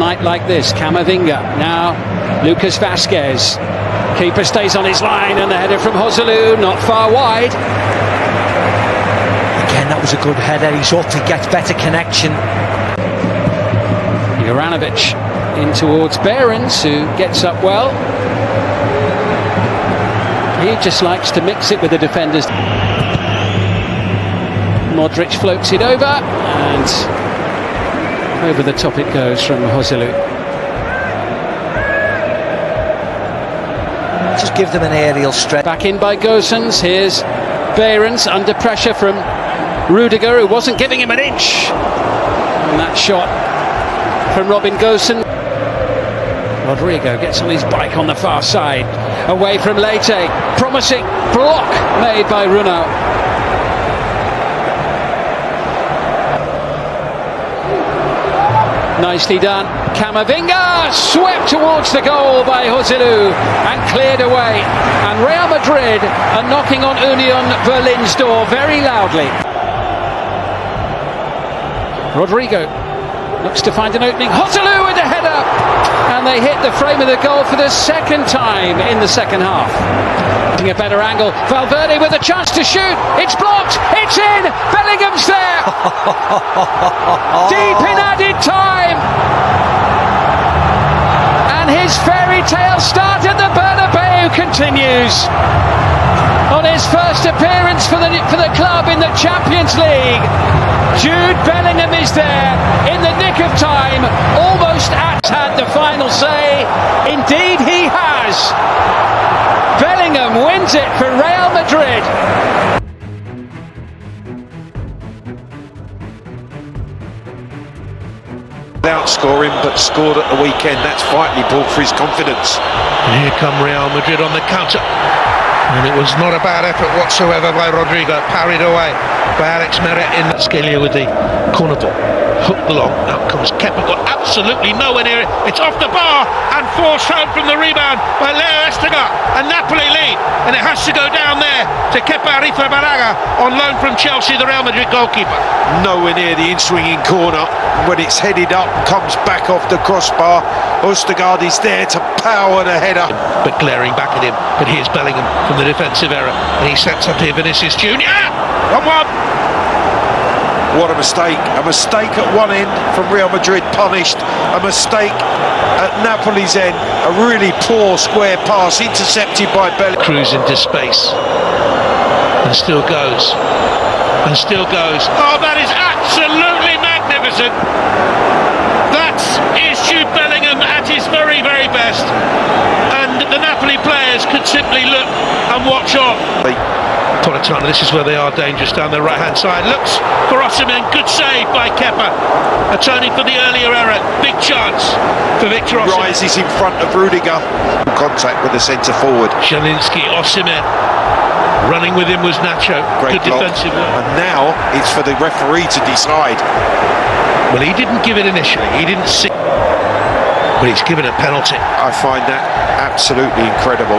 night like this. Camavinga, now Lucas Vazquez. Keeper stays on his line, and the header from Joselu, not far wide. Again, that was a good header. He's ought to get better connection. Juranovic in towards Behrens, who gets up well. He just likes to mix it with the defenders. Modric floats it over, and over the top it goes from Joselu. Just give them an aerial stretch. Back in by Gosens. Here's Behrens under pressure from Rodrygo, who wasn't giving him an inch. And that shot from Robin Gosens. Rodrygo gets on his bike on the far side, away from Leite. Promising block made by Runau. Nicely done. Camavinga swept towards the goal by Joselu and cleared away. And Real Madrid are knocking on Union Berlin's door very loudly. Rodrygo looks to find an opening. Joselu with a header, and they hit the frame of the goal for the second time in the second half. Getting a better angle. Valverde with a chance to shoot. It's blocked. It's in. Bellingham's there. Deep in added time. And his fairy tale start at the Bernabeu continues. On his first appearance for the club in the Champions League, Jude Bellingham is there in the nick of time, almost had the final say. Indeed he has. Bellingham wins it for Real Madrid. Without scoring, but scored at the weekend. That's vitally brought for his confidence. And here come Real Madrid on the counter. And it was not a bad effort whatsoever by Rodrygo, parried away by Alex Meret in that Scalia with the corner ball. Hooked along, out comes Kepa, got absolutely nowhere near it. It's off the bar and forced home from the rebound by Leo Estigar. And Napoli lead, and it has to go down there to Kepa Arrizabalaga on loan from Chelsea, the Real Madrid goalkeeper. Nowhere near the in-swinging corner. When it's headed up, comes back off the crossbar. Østegård is there to power the header. But glaring back at him, but here's Bellingham from the defensive error, and he sets up here Vinicius Junior. 1-1. What a mistake. A mistake at one end from Real Madrid, punished. A mistake at Napoli's end. A really poor square pass, intercepted by Bellingham. Cruise into space. And still goes. And still goes. Oh, that is absolutely magnificent. That is Jude Bellingham at his very, very best. And the Napoli players could simply look and watch on. Politano, this is where they are dangerous down the right hand side. Looks for Osimhen, good save by Kepa. Atoning for the earlier error. Big chance for Victor Osimhen. Rises in front of Rodrygo. Contact with the centre forward. Zielinski, Osimhen. Running with him was Nacho. Great good defensive work. And now it's for the referee to decide. Well, he didn't give it initially. He didn't see. But he's given a penalty. I find that absolutely incredible.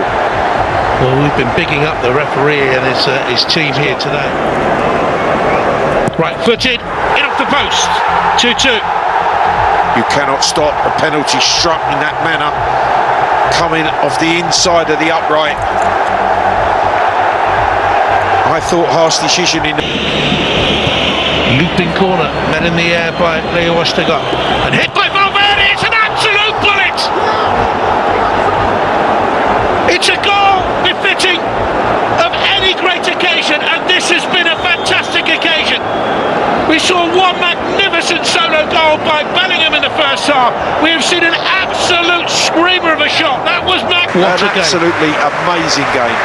Well, we've been bigging up the referee and his team here today. Right footed, in off the post, 2-2. You cannot stop a penalty struck in that manner, coming off the inside of the upright. I thought harsh decision in looping corner, met in the air by Leo Østegård, and hit by Valverde. It's an absolute bullet. It's a goal befitting of any great occasion, and this has been a fantastic occasion. We saw one magnificent solo goal by Bellingham in the first half. We have seen an absolute screamer of a shot. That was magnificent. An absolutely amazing game.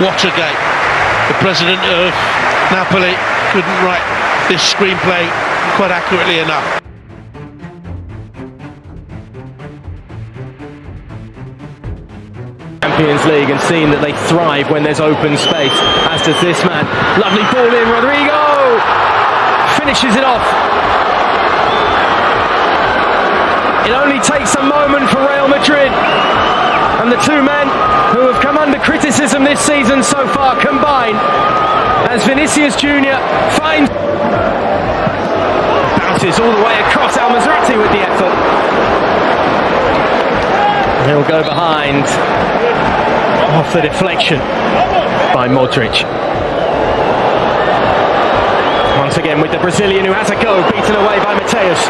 What a game. The president of Napoli couldn't write this screenplay quite accurately enough. Champions League and seen that they thrive when there's open space, as does this man. Lovely ball in, Rodrygo finishes it off. It only takes a moment for Real Madrid, and the two men who have come under criticism this season so far combine, as Vinicius Junior finds, bounces all the way across. Al Mazrati with the effort. He'll go behind. Off the deflection by Modric. Once again with the Brazilian who has a go, beaten away by Mateus.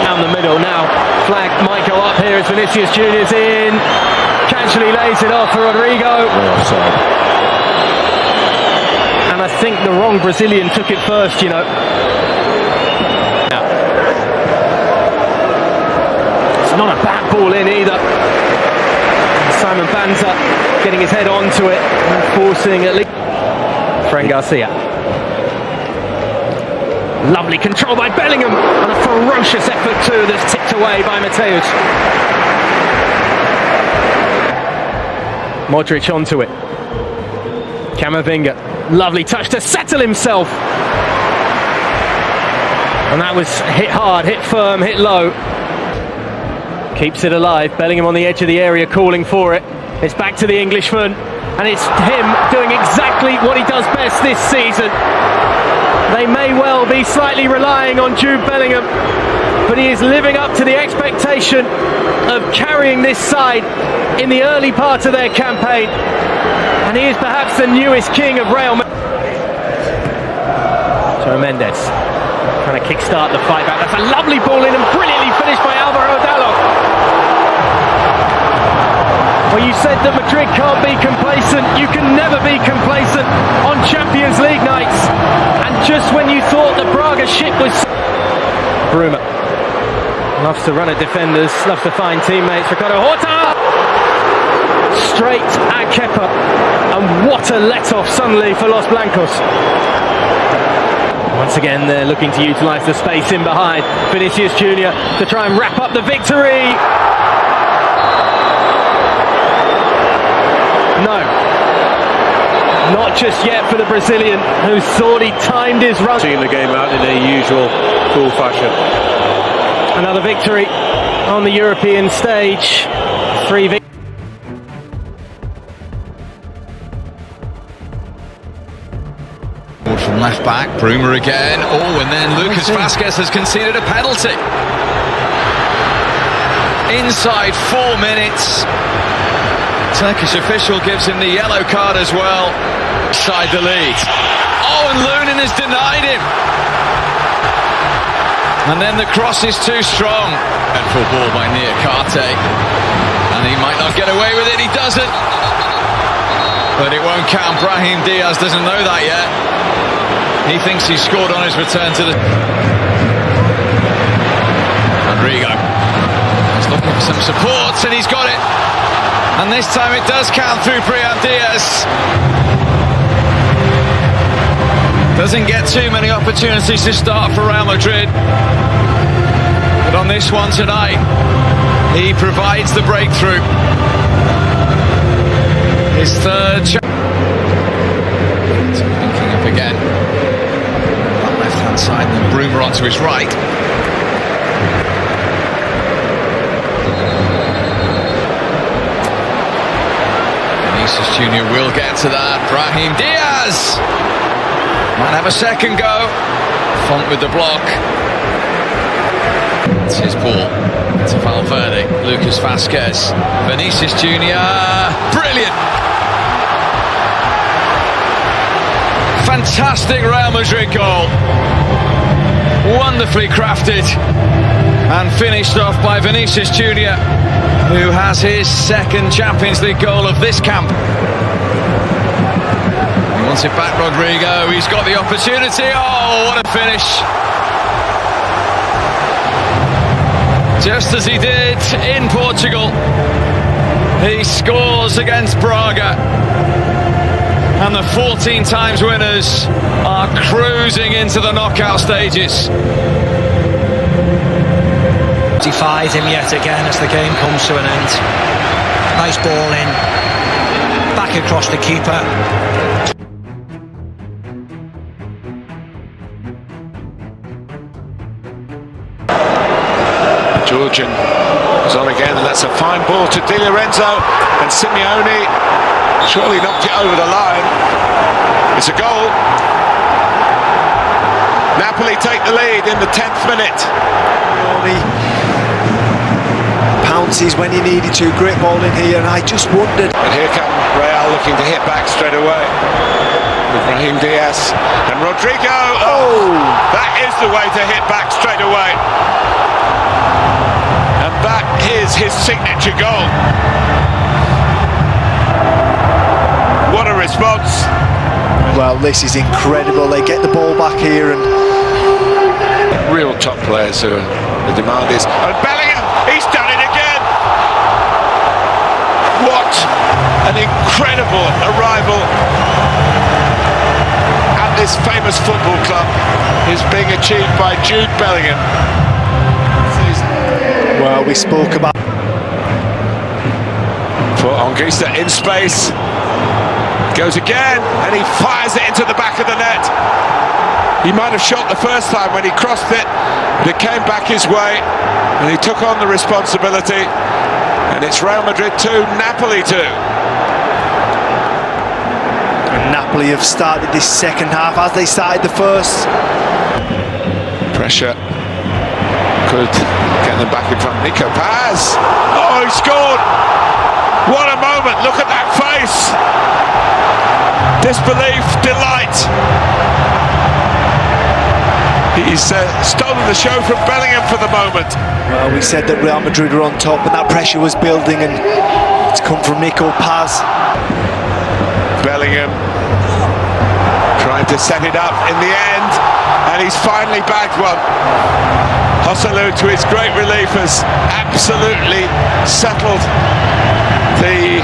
Down the middle now. Flag might go up here as Vinicius Junior's in. Casually lays it off for Rodrygo. And I think the wrong Brazilian took it first, you know. It's not a bad ball in either. Simon Banza getting his head onto it and forcing at least. Fran Garcia. Lovely control by Bellingham and a ferocious effort too that's tipped away by Mateus. Modric onto it. Camavinga, lovely touch to settle himself. And that was hit hard, hit firm, hit low. Keeps it alive, Bellingham on the edge of the area calling for it. It's back to the Englishman, and it's him doing exactly what he does best this season. They may well be slightly relying on Jude Bellingham, but he is living up to the expectation of carrying this side in the early part of their campaign. And he is perhaps the newest king of Real Madrid. So Mendes trying to kickstart the fight back. That's a lovely ball in and brilliantly finished by Alvaro Dallo. Well, you said that Madrid can't be complacent. You can never be complacent on Champions League nights. And just when you thought the Braga ship was... Bruma loves to run at defenders, loves to find teammates. Ricardo Horta! Straight at Kepa. And what a let-off suddenly for Los Blancos. Once again, they're looking to utilise the space in behind. Vinicius Junior to try and wrap up the victory. No, not just yet for the Brazilian, who thought he timed his run. Seeing the game out in their usual cool fashion. Another victory on the European stage. 3 victories. From left back, Bruma again. Oh, and then Lucas Vazquez has conceded a penalty. Inside 4 minutes. Turkish official gives him the yellow card as well. Side the lead. Oh, and Lunin has denied him. And then the cross is too strong. Dreadful ball by Niakate. And he might not get away with it, he doesn't. But it won't count. Brahim Diaz doesn't know that yet. He thinks he scored on his return to the... Rodrygo is looking for some support, and he's got it. And this time it does count through Brahim Diaz. Doesn't get too many opportunities to start for Real Madrid. But on this one tonight, he provides the breakthrough. His third chance. Linking up again. On left hand side, and then Bruma onto his right. Vinicius Junior will get to that. Brahim Diaz might have a second go. Font with the block. It's his ball to Valverde. Lucas Vazquez. Vinicius Junior. Brilliant. Fantastic Real Madrid goal. Wonderfully crafted and finished off by Vinicius Junior, who has his second Champions League goal of this camp. He wants it back, Rodrygo. He's got the opportunity. Oh, what a finish. Just as he did in Portugal, he scores against Braga. And the 14 times winners are cruising into the knockout stages. Defies him yet again as the game comes to an end. Nice ball in, back across the keeper. Georgian is on again, and that's a fine ball to Di Lorenzo, and Simeone surely knocked it over the line. It's a goal. Napoli take the lead in the 10th minute. He pounces when he needed to, great ball in here, and I just wondered. And here come Real looking to hit back straight away. With Brahim Diaz and Rodrygo. Oh, that is the way to hit back straight away. And that is his signature goal. What a response. Well, this is incredible. They get the ball back here, and real top players who are, the demand is. And Bellingham, he's done it again. What an incredible arrival at this famous football club is being achieved by Jude Bellingham. well, we spoke about. For Anguissa in space, goes again, and he fires it into the back of the net. He might have shot the first time when he crossed it, but it came back his way, and he took on the responsibility. And it's Real Madrid 2, Napoli 2. And Napoli have started this second half as they started the first. Pressure could get them back in front. Nico Paz. Oh, he scored! What a moment! Look at that face! Disbelief, delight. He's stolen the show from Bellingham for the moment. Well, we said that Real Madrid were on top, and that pressure was building, and it's come from Nico Paz. Bellingham trying to set it up in the end, and he's finally bagged one. Joselu, to his great relief, has absolutely settled the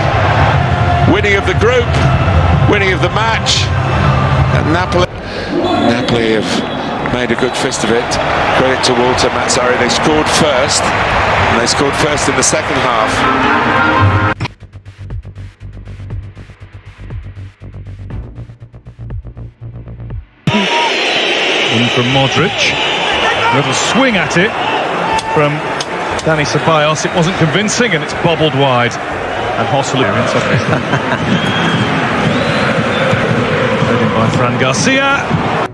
winning of the group, winning of the match, and Napoli have made a good fist of it. Credit to Walter Mazzarri. They scored first, and they scored first in the second half. In from Modric. Little swing at it from Dani Ceballos. It wasn't convincing, and it's bobbled wide. And Joselu heading by Fran Garcia,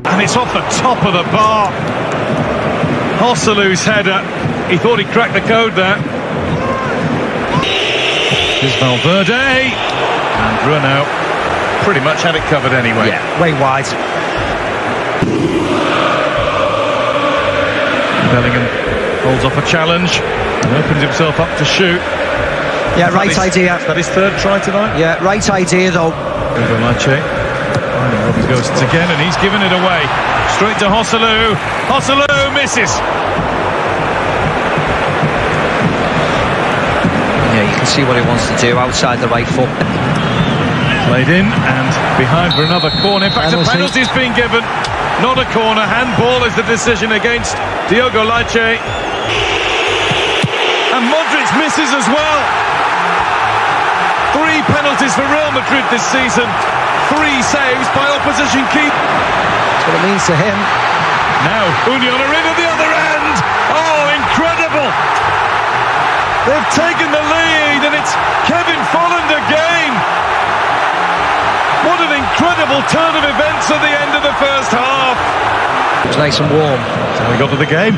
and it's off the top of the bar. Joselu's header. He thought he cracked the code there. Here's Valverde, and Bruno pretty much had it covered anyway. Yeah, way wide. Bellingham holds off a challenge and opens himself up to shoot. Yeah, right idea. Is that his third try tonight? Yeah, right idea though. Over Leipzig. Robin goes again, and he's given it away. Straight to Joselu. Joselu misses. Yeah, you can see what he wants to do outside the right foot. Played in and behind for another corner. In fact, a penalty's been given. Not a corner. Handball is the decision against Diogo Leite. And Modric misses as well. 3 penalties for Real Madrid this season. 3 saves by opposition keep. That's what it means to him. Now Union are in at the other end. Oh, incredible! They've taken the lead, and it's Kevin Folland again. What an incredible turn of events at the end of the first half. It was nice and warm. So we got to the game.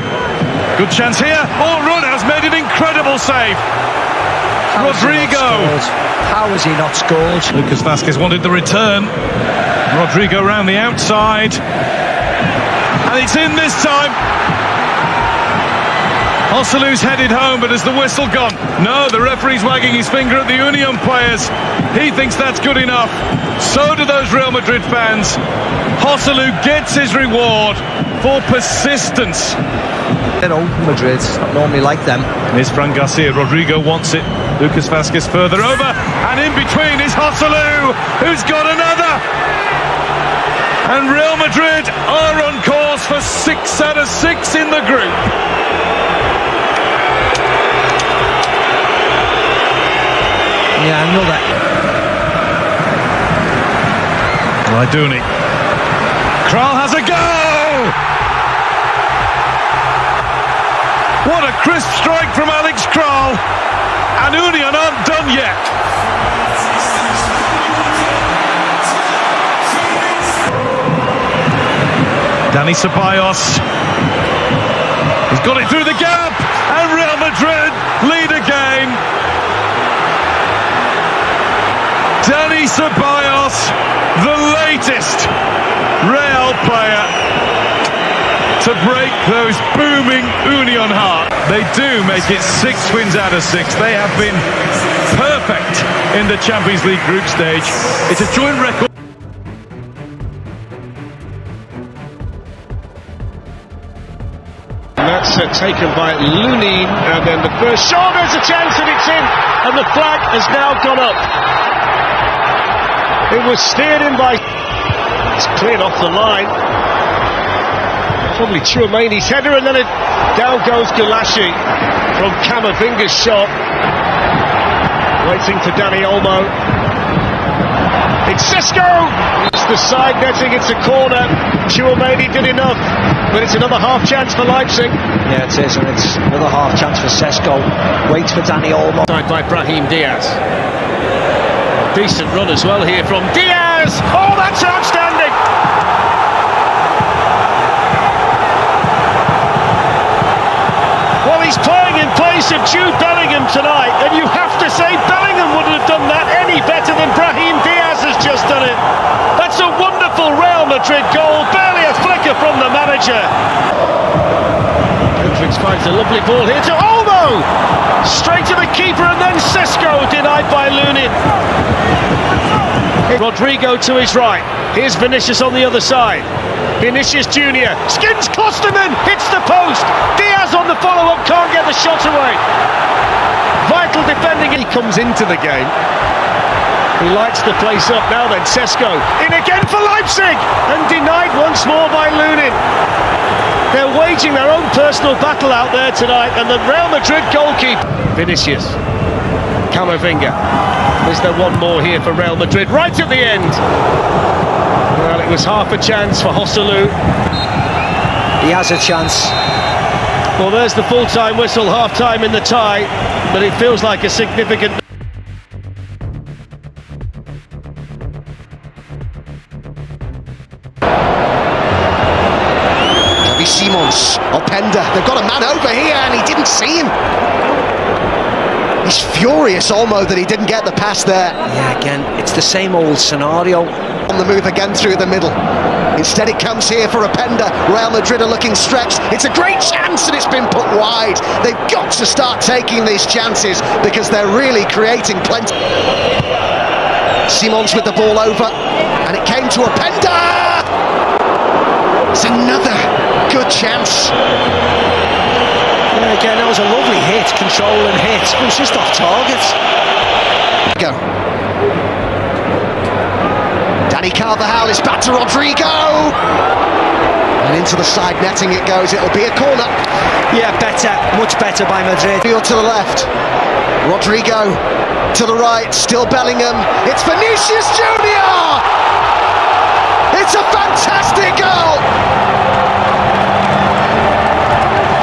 Good chance here. Oh, Runa's made an incredible save. Rodrygo. How has he not scored? Lucas Vázquez wanted the return. Rodrygo round the outside. And it's in this time. Joselu's headed home, but has the whistle gone? No, the referee's wagging his finger at the Union players. He thinks that's good enough. So do those Real Madrid fans. Joselu gets his reward for persistence. You know, Madrid, it's not normally like them. Here's Fran Garcia. Rodrygo wants it. Lucas Vázquez further over, and in between is Joselu, who's got another. And Real Madrid are on course for 6 out of 6 in the group. Yeah, another. Raiduni. Kral has a go! What a crisp strike from Alex Kral! And Union aren't done yet. Dani Ceballos. He's got it through the gap, and Real Madrid lead again. Dani Ceballos, the latest Real player to break those booming Union hearts. They do make it 6 wins out of 6. They have been perfect in the Champions League group stage. It's a joint record. That's taken by Lunin, and then the first shot, there's a chance and it's in, and the flag has now gone up. It was steered in by... It's cleared off the line. Probably Chouamani's header, and then down goes Gulashi from Camavinga's shot. Waiting for Dani Olmo. It's Sisco! It's the side netting, it's a corner. Chouamani did enough, but it's another half chance for Leipzig. Yeah, it is, and it's another half chance for Sisco. Waits for Dani Olmo. Side by Brahim Diaz. Decent run as well here from Diaz! Oh, that's outstanding! Well, he's playing in place of Jude Bellingham tonight, and you have to say Bellingham wouldn't have done that any better than Brahim Diaz has just done it. That's a wonderful Real Madrid goal, barely a flicker from the manager. Hendricks finds a lovely ball here to Olmo! Straight to the keeper, and then Sisco denied by Lunin. Rodrygo to his right. Here's Vinicius on the other side. Vinicius Jr. skins Klosterman, hits the post. Diaz on the follow-up, can't get the shot away. Vital defending. He comes into the game. He lights the place up now then. Sisco in again for Leipzig, and denied once more by Lunin. They're waging their own personal battle out there tonight, and the Real Madrid goalkeeper. Vinicius. Camavinga. Is there one more here for Real Madrid right at the end? Well, it was half a chance for Joselu. He has a chance. Well, there's the full-time whistle, half-time in the tie, but it feels like a significant... Simons, Openda, they've got a man over here and he didn't see him. He's furious, Olmo, that he didn't get the pass there. Yeah, again, it's the same old scenario. On the move again through the middle. Instead it comes here for Openda. Real Madrid are looking stretched. It's a great chance and it's been put wide. They've got to start taking these chances because they're really creating plenty. Simons with the ball over and it came to Openda. It's another good chance. Yeah, again, that was a lovely hit, control and hit. It was just off target. Go. Dani Carvajal is back to Rodrygo. And into the side netting it goes. It'll be a corner. Yeah, better, much better by Madrid. Field to the left. Rodrygo to the right. Still Bellingham. It's Vinicius Jr. It's a fantastic goal.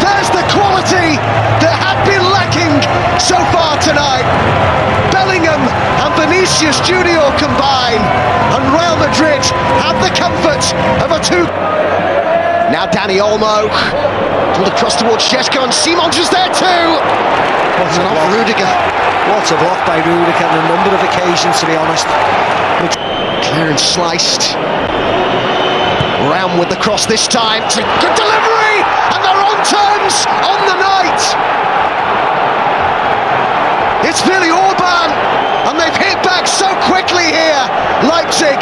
There's the quality that had been lacking so far tonight. Bellingham and Vinicius Jr. combine, and Real Madrid have the comfort of a two. Now Dani Olmo, pulled across towards Šeško, and Simons is there too. What a block. Rudiger. What a block by Rudiger on a number of occasions, to be honest. Clear and sliced. Round with the cross this time. It's a good delivery, and they're on terms on the night. It's Willi Orban, and they've hit back so quickly here, Leipzig,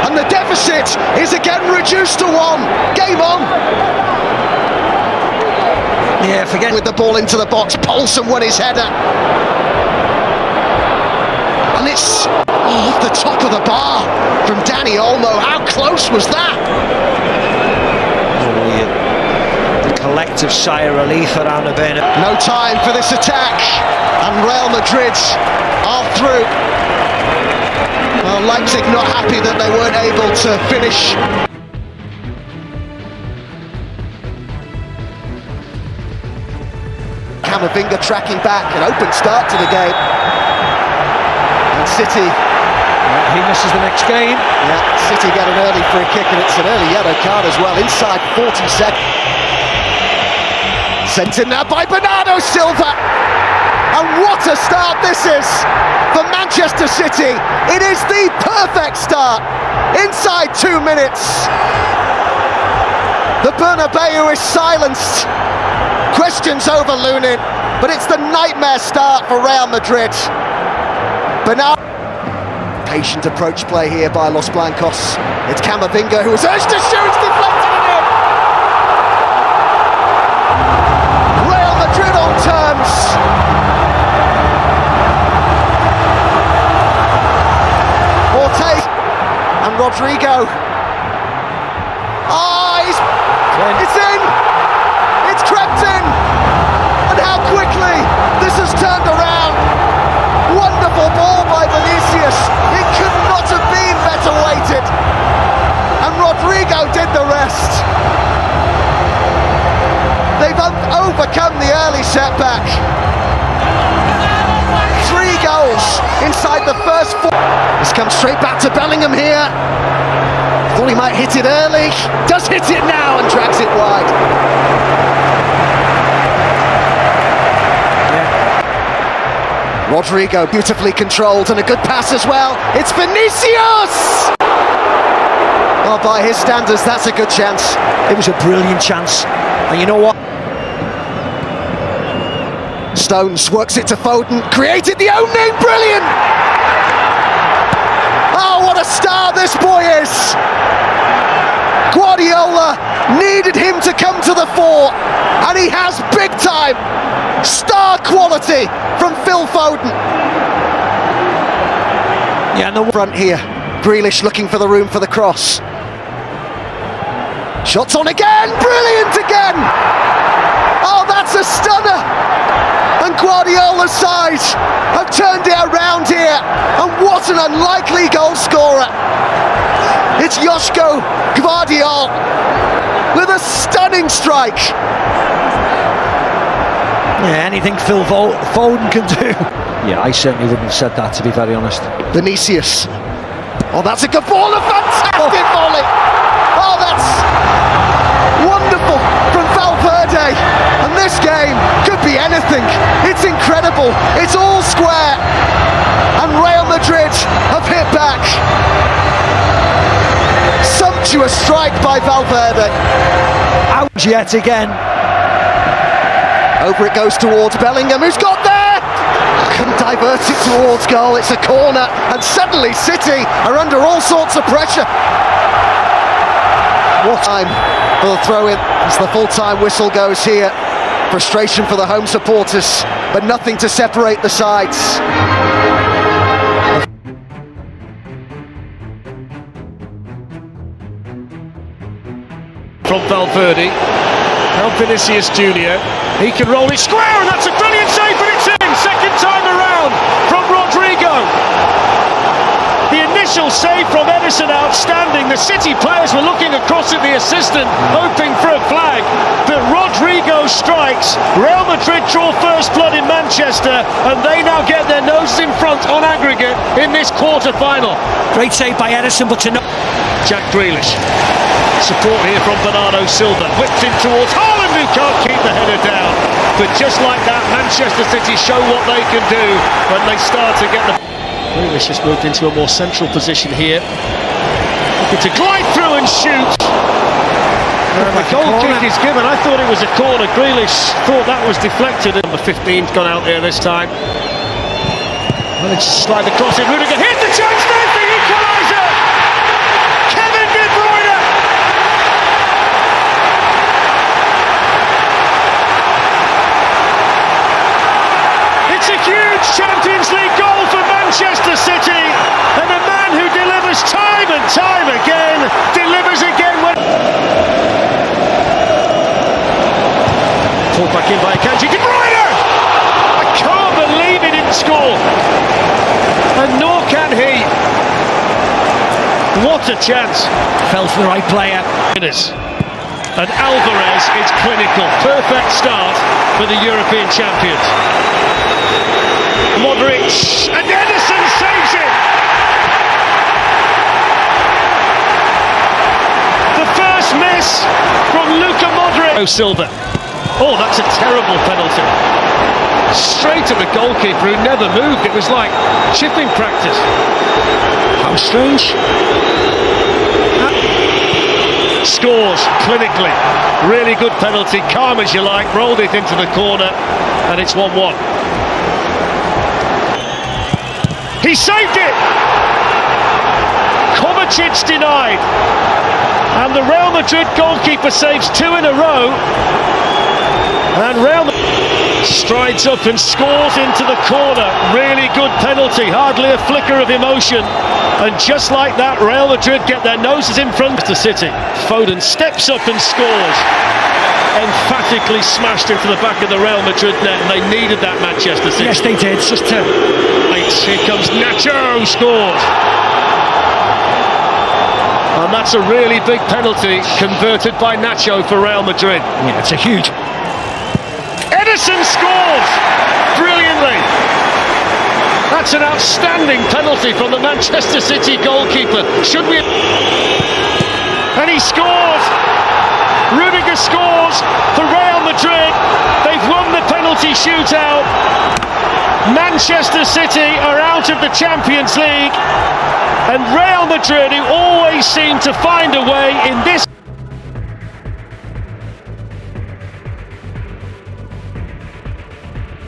and the deficit is again reduced to 1. Game on. Yeah, forget with the ball into the box. Poulsen won his header, and it's off the top of the bar from Dani Olmo. How close was that? The collective sigh of relief around the bend. No time for this attack, and Real Madrid are through. Well, Leipzig not happy that they weren't able to finish. Camavinga tracking back, an open start to the game. And City He misses the next game. Yeah, City get an early free kick and it's an early yellow card as well, inside 40 seconds. Sent in now by Bernardo Silva. And what a start this is for Manchester City. It is the perfect start. Inside 2 minutes. The Bernabeu is silenced. Questions over Lunin, but it's the nightmare start for Real Madrid. Bernardo. Patient approach play here by Los Blancos. It's Camavinga who was urged to shoot, it's deflected it in. Real Madrid on terms. Orte and Rodrygo. It's in! It's crept in! And how quickly this has turned around! Wonderful ball by Vinicius. It could not have been better weighted. And Rodrygo did the rest. They've overcome the early setback. 3 goals inside the first 4. This comes straight back to Bellingham here. Thought he might hit it early. Does hit it now and drags it wide. Rodrygo beautifully controlled and a good pass as well. It's Vinicius! Oh, by his standards, that's a good chance. It was a brilliant chance. And you know what? Stones works it to Foden, created the opening, brilliant! Oh, what a star this boy is! Guardiola needed him to come to the fore, and he has big time. Star quality from Phil Foden. Yeah, and the front here. Grealish looking for the room for the cross. Shots on again, brilliant again! Oh, that's a stunner! And Guardiola's side have turned it around here, and what an unlikely goal scorer! It's Joško Gvardiol with a stunning strike. Yeah, anything Phil Foden can do. Yeah, I certainly wouldn't have said that, to be very honest. Vinicius. Oh, that's a good ball, a fantastic volley. Oh, that's wonderful from Valverde. And this game could be anything. It's incredible. It's all square. And Real Madrid have hit back. Sumptuous strike by Valverde. Out yet again. Over it goes towards Bellingham, who's got there! Couldn't divert it towards goal, it's a corner, and suddenly City are under all sorts of pressure. What time for the throw-in as the full-time whistle goes here. Frustration for the home supporters, but nothing to separate the sides. From Valverde. Now Vinicius Junior. He can roll it square, and that's a brilliant save, but it's in! Second time around from Rodrygo. The initial save from Ederson, outstanding. The City players were looking across at the assistant, hoping for a flag. But Rodrygo strikes. Real Madrid draw first blood in Manchester, and they now get their noses in front on aggregate in this quarter-final. Great save by Ederson, but to no... Jack Grealish. Support here from Bernardo Silva. Whipped in towards Haaland, who can't keep the header down. But just like that, Manchester City show what they can do when they start to get the... Grealish has moved into a more central position here. Looking to glide through and shoot. And the goal kick is given. I thought it was a corner. Grealish thought that was deflected. Number 15's gone out there this time. Managed to slide across it. Rudiger, here's the chance there for the equaliser! Kevin De Bruyne! It's a huge Champions League goal for Manchester City, and a man who delivers time and time again, delivers again when... Pulled back in by Akanji. De Bruyne! I can't believe he didn't score, and nor can he. What a chance. Fell for the right player. And Alvarez is clinical. Perfect start for the European champions. Modric, and Ederson saves it! Silva. Oh, that's a terrible penalty. Straight at the goalkeeper who never moved. It was like chipping practice. How strange. Scores clinically. Really good penalty. Calm as you like. Rolled it into the corner. And it's 1-1. He saved it! Kovacic's denied. And the Real Madrid goalkeeper saves 2 in a row. And Real Madrid strides up and scores into the corner. Really good penalty, hardly a flicker of emotion. And just like that, Real Madrid get their noses in front of the City. Foden steps up and scores. Emphatically smashed into the back of the Real Madrid net, and they needed that, Manchester City. Yes, they did. Just to... Here comes Nacho, scores. And that's a really big penalty converted by Nacho for Real Madrid. Yeah, it's a huge... Edison scores brilliantly. That's an outstanding penalty from the Manchester City goalkeeper. Should we? And he scores. Rodrygo scores for Real Madrid. They've won the penalty shootout. Manchester City are out of the Champions League, and Real Madrid, who always seem to find a way in this.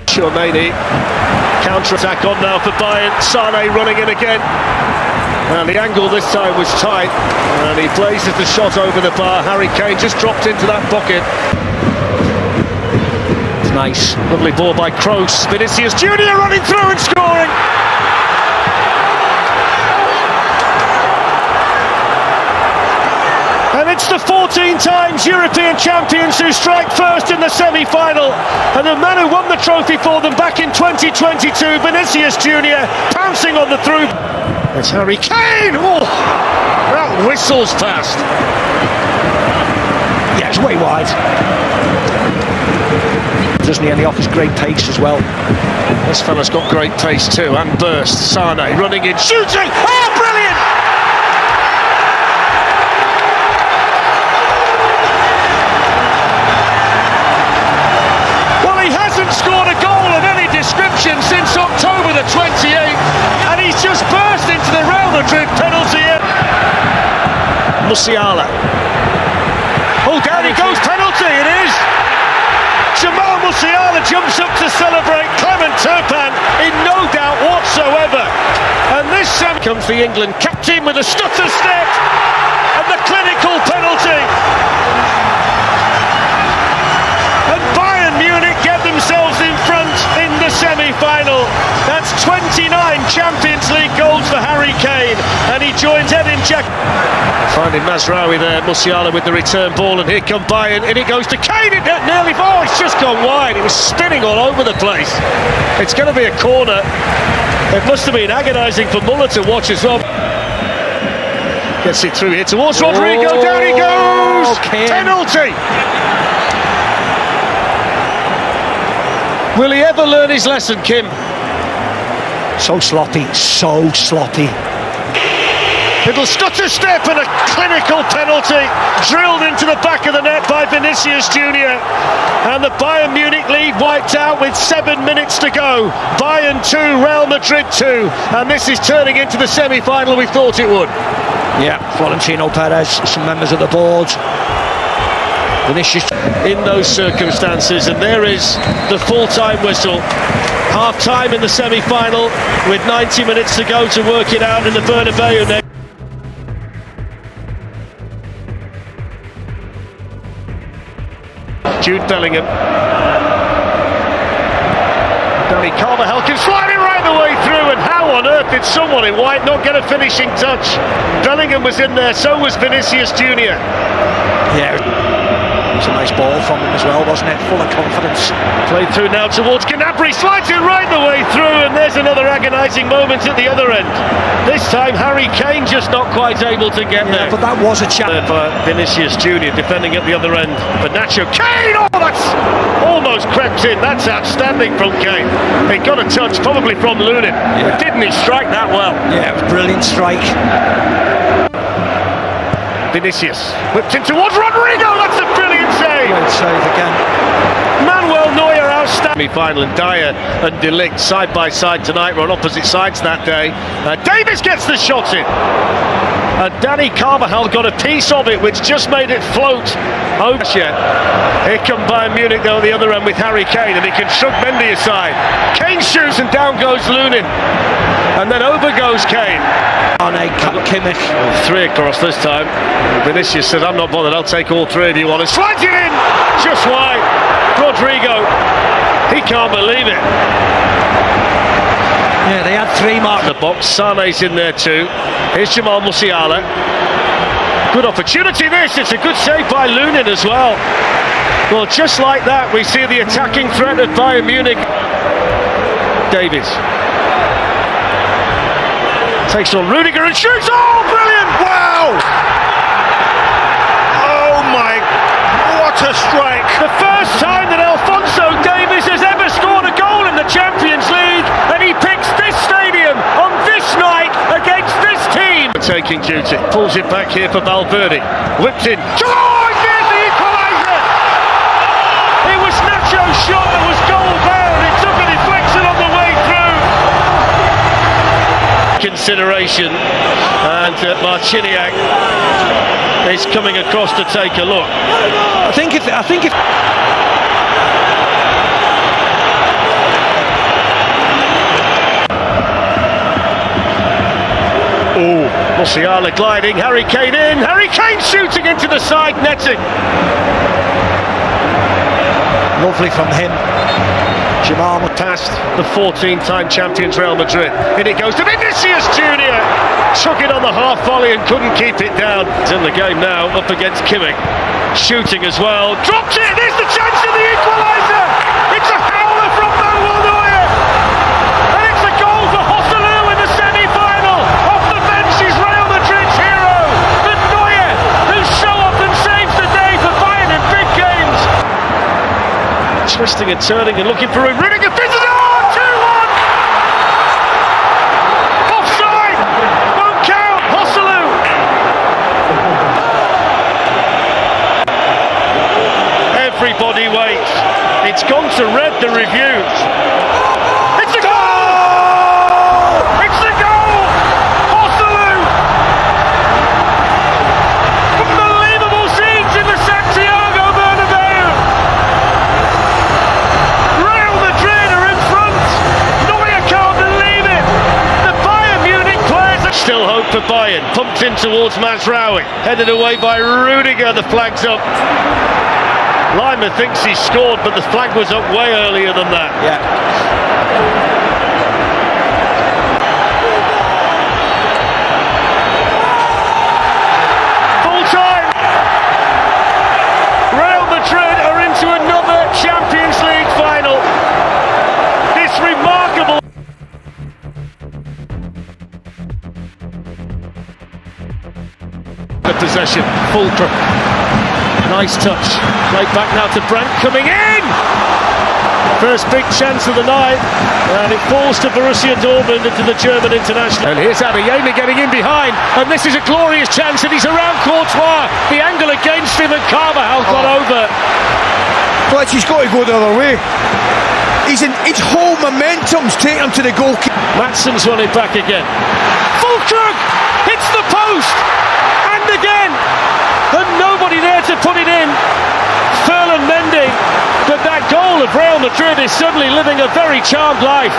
Schumann, counter-attack on now for Bayern. Sane running in again. And the angle this time was tight. And he blazes the shot over the bar. Harry Kane just dropped into that bucket. It's nice. Lovely ball by Kroos. Vinicius Junior running through and scoring. And it's the 14 times European champions who strike first in the semi-final. And the man who won the trophy for them back in 2022, Vinicius Junior, pouncing on the through. It's Harry Kane! Oh, that whistles past. Yeah, it's way wide. Doesn't he? And he offers great pace as well. This fella's got great pace too, and burst. Sane running in, shooting! Oh, brilliant! Scored a goal of any description since October the 28th, and he's just burst into the Real Madrid penalty area. Musiala. Oh, down he goes, penalty, it is! Jamal Musiala jumps up to celebrate. Clement Turpin in no doubt whatsoever. And this comes the England captain with a stutter step, and the clinical penalty. And Bayern Munich get themselves in front in the semi-final. That's 29 Champions League goals for Harry Kane, and he joins Edin Dzeko. Finding Mazraoui there, Musiala with the return ball, and here come Bayern, and it goes to Kane, it nearly, oh, it's just gone wide, it was spinning all over the place. It's going to be a corner. It must have been agonising for Muller to watch as well. Gets it through here towards Rodrygo, down he goes! Penalty! Will he ever learn his lesson, Kim? So sloppy, so sloppy. Little stutter step and a clinical penalty drilled into the back of the net by Vinicius Junior. And the Bayern Munich lead wiped out with 7 minutes to go. Bayern 2, Real Madrid 2. And this is turning into the semi-final we thought it would. Yeah, Florentino Perez, some members of the board. Vinicius in those circumstances, and there is the full-time whistle. Half-time in the semi-final with 90 minutes to go to work it out in the Bernabeu next. Jude Bellingham. Danny Carvajal can slide it right the way through, and how on earth did someone in white not get a finishing touch? Bellingham was in there, so was Vinicius Junior. Yeah. It's a nice ball from him as well, wasn't it? Full of confidence. Played through now towards Gnabry, slides it right the way through, and there's another agonising moment at the other end. This time Harry Kane just not quite able to get there. But that was a chance. For Vinicius Junior defending at the other end. But Nacho, Kane! Oh, that's almost crept in. That's outstanding from Kane. He got a touch, probably from Lunin. Yeah. But didn't he strike that well? Yeah, it was a brilliant strike. Vinicius whipped in towards Rodrygo. That's a brilliant save. Great save again. Manuel Neuer outstanding. Semi-final, and Dyer and De Ligt side by side tonight. We're on opposite sides that day. Davis gets the shot in. And Dani Carvajal got a piece of it, which just made it float over. Here come Bayern Munich though at the other end with Harry Kane, and he can shrug Mendy aside. Kane shoots and down goes Lunin. And then over goes Kane. Kimmich. Well, 3 across this time. Vinicius said, I'm not bothered, I'll take all 3 if you want. And slides it in! Just wide. Rodrygo. He can't believe it. Yeah, they had 3 marks. The box. Sane's in there too. Here's Jamal Musiala. Good opportunity this. It's a good save by Lunin as well. Well, just like that, we see the attacking threat of Bayern Munich. Davies. Takes on Rudiger and shoots. Oh, brilliant! Wow! Oh my, what a strike! The first time that Alphonso Davies has ever scored a goal in the Champions League, and he picks this stadium on this night against this team. Taking duty, pulls it back here for Valverde. Whipped in. Oh, here's the equaliser! It was Nacho's shot that was goal bound. It took a deflection on the way through. Consideration, and Marciniak is coming across to take a look. I think if oh, Musiala gliding, Harry Kane in, Harry Kane shooting into the side netting. Lovely from him. Jamal past the 14-time champions Real Madrid. In it goes to Vinicius Junior. Took it on the half volley and couldn't keep it down. It's in the game now, up against Kimmich. Shooting as well. Dropped it. There's the chance of the equaliser. It's a howler from Manuel Neuer. And it's a goal for Joselu in the semi-final. Off the bench is Real Madrid's hero. But Neuer, who so often saves the day for Bayern in big games. Twisting and turning and looking for him. Rudiger fizzes it. Oh, 2-1. Offside. Won't count. Joselu. Everybody waits. It's gone to red, the review. It's a goal! It's the goal! Joselu! Unbelievable scenes in the Santiago Bernabeu. Real Madrid are in front. Neuer can't believe it. The Bayern Munich players are still hope for Bayern. Pumped in towards Mazraoui. Headed away by Rudiger. The flag's up. Lima thinks he scored, but the flag was up way earlier than that. Yeah. Full time. Real Madrid are into another Champions League final. This remarkable. The possession, Fulcrum. Nice touch. Played back now to Brandt, coming in! First big chance of the night, and it falls to Borussia Dortmund into the German international. And here's Adeyemi getting in behind, and this is a glorious chance, and he's around Courtois. The angle against him, and Carvajal got over. But he's got to go the other way. His whole momentum's taken him to the goal. Madsen's run it back again. Fulkrug hits the post, and again. And nobody there to put it in. Ferland Mendy. But that goal of Real Madrid is suddenly living a very charmed life.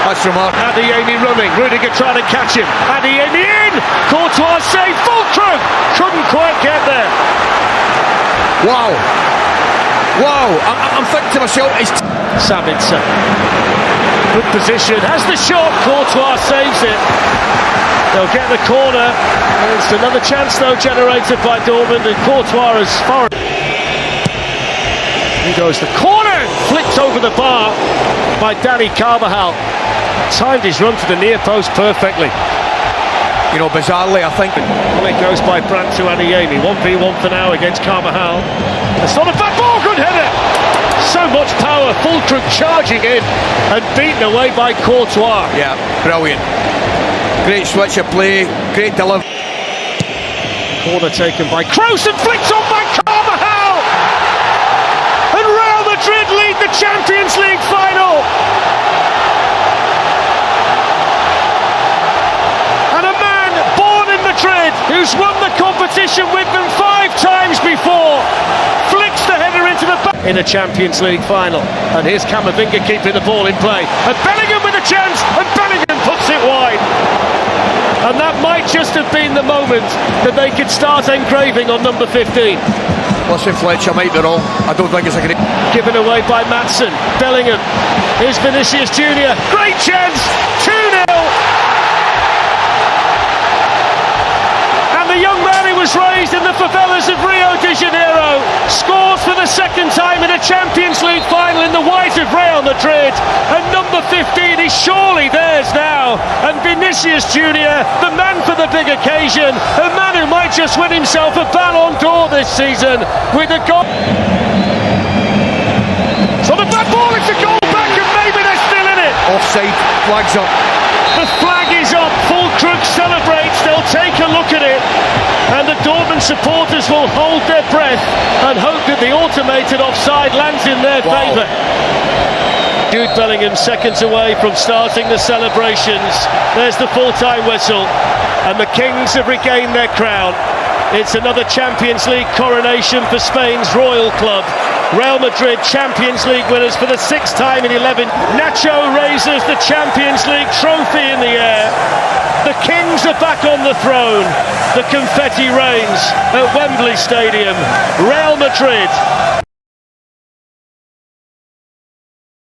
That's remarkable. Adeyemi running. Rudiger trying to catch him. Adeyemi in. Courtois save. Fulkrug couldn't quite get there. Wow. Wow. I'm thinking to myself, Sabitzer. Good position. Has the shot. Courtois saves it. They'll get the corner. It's another chance though generated by Dortmund, and Courtois is far. Here goes the corner, flicked over the bar by Dani Carvajal. Timed his run to the near post perfectly. You know, bizarrely, I think. Well, it goes by Brandt to Adeyemi. 1v1 for now against Carvajal. It's not a bad ball, good header. So much power, Fulkrug charging in and beaten away by Courtois. Yeah, brilliant. Great switch of play, great delivery. Corner taken by Kroos and flicked on by Carvajal. Madrid, the Champions League final. And a man born in Madrid, who's won the competition with them 5 times before, flicks the header into the back in a Champions League final. And here's Camavinga keeping the ball in play. And Bellingham with a chance, and Bellingham puts it wide. And that might just have been the moment that they could start engraving on number 15. Listen, Fletcher might be wrong. I don't think it's a great... Given away by Maatsen. Bellingham. Here's Vinicius Junior. Great chance. 2-0. And the young man who was raised in the favelas of Rio de Janeiro scores for the second time in a Champions League final in the white of Real Madrid. And number 15 is surely theirs now. And Vinicius Junior, the man for the big occasion, a man who might just win himself a Ballon d'Or this season with a goal. So the back ball, it's a goal back, and maybe they're still in it. Offside, flag's up. The flag is up, Fulkrug celebrates, they'll take a look at it, and the Dortmund supporters will hold their breath and hope that the automated offside lands in their favour. Jude Bellingham seconds away from starting the celebrations. There's the full-time whistle, and the Kings have regained their crown. It's another Champions League coronation for Spain's royal club. Real Madrid Champions League winners for the 6th time in 11. Nacho raises the Champions League trophy in the air. The Kings are back on the throne. The confetti rains at Wembley Stadium. Real Madrid